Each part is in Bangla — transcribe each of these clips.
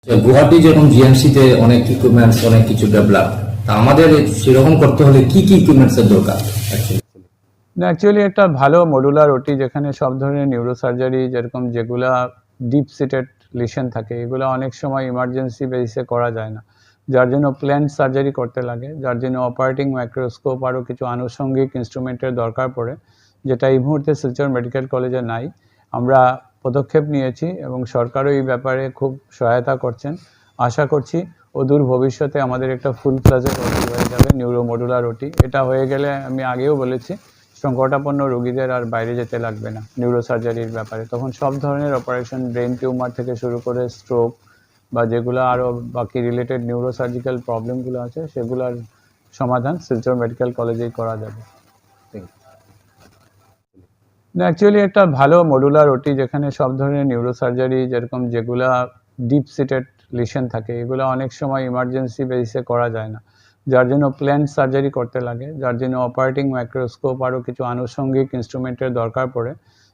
গুয়াহাটি যেরকম জিএমসি তে অনেক ইকুইপমেন্টস অনেক কিছু ডেভেলপ, তা আমাদের সেরকম করতে হলে কি কি ইকুইপমেন্টস এর দরকার actually? না, অ্যাকচুয়ালি একটা ভালো মডুলার ওটি যেখানে সব ধরনের নিউরোসার্জারি যেরকম যেগুলা ডিপ সিটেড লিশন থাকে এগুলো অনেক সময় ইমার্জেন্সি বেসিসে করা যায় না, যার জন্য প্ল্যান সার্জারি করতে লাগে, যার জন্য অপারেটিং মাইক্রোস্কোপ আরও কিছু আনুষঙ্গিক ইনস্ট্রুমেন্টের দরকার পড়ে, যেটা এই মুহূর্তে শিলচর মেডিকেল কলেজে নাই। আমরা পদক্ষেপ নিয়েছি এবং সরকারও এই ব্যাপারে খুব সহায়তা করছেন। আশা করছি অদূর ভবিষ্যতে আমাদের একটা ফুল ফ্লেজেড ওটি হয়ে যাবে, নিউরো মডুলার ওটি। এটা হয়ে গেলে আমি আগেও বলেছি সংকটাপন্ন রোগীদের আর বাইরে যেতে লাগবে না নিউরোসার্জারির ব্যাপারে। তখন সব ধরনের অপারেশন, ব্রেন টিউমার থেকে শুরু করে স্ট্রোক বা যেগুলো আরও বাকি রিলেটেড নিউরোসার্জিক্যাল প্রবলেমগুলো আছে সেগুলোর সমাধান শিলচর মেডিকেল কলেজেই করা যাবে। না, অ্যাকচুয়ালি একটা ভালো মডুলার ওটি যেখানে সব ধরনের নিউরোসার্জারি যেরকম যেগুলা ডিপ সিটেড লিশন থাকে এগুলো অনেক সময় ইমার্জেন্সি বেসিসে করা যায় না, যার জন্য প্ল্যান সার্জারি করতে লাগে, যার জন্য অপারেটিং মাইক্রোস্কোপ আরও কিছু আনুষঙ্গিক ইনস্ট্রুমেন্টের দরকার পড়ে,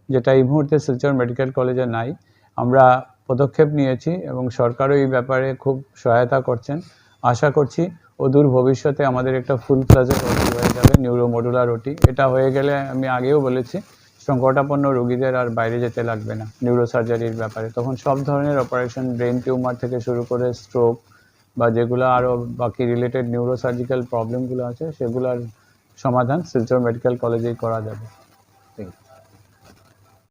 যেটা এই মুহূর্তে শিলচর মেডিকেল কলেজে নাই। আমরা পদক্ষেপ নিয়েছি এবং সরকারও এই ব্যাপারে খুব সহায়তা করছেন। আশা করছি অদূর ভবিষ্যতে আমাদের একটা ফুল ফ্লেজেড ওটি হয়ে যাবে, নিউরো মডুলার ওটি। এটা হয়ে গেলে আমি আগেও বলেছি সংকটাপন্ন রোগীদের আর বাইরে যেতে লাগবে না নিউরোসার্জারির ব্যাপারে। তখন সব ধরনের অপারেশন, ব্রেন টিউমার থেকে শুরু করে স্ট্রোক বা যেগুলো আরও বাকি রিলেটেড নিউরোসার্জিক্যাল প্রবলেমগুলো আছে সেগুলোর সমাধান শিলচর মেডিকেল কলেজেই করা যাবে।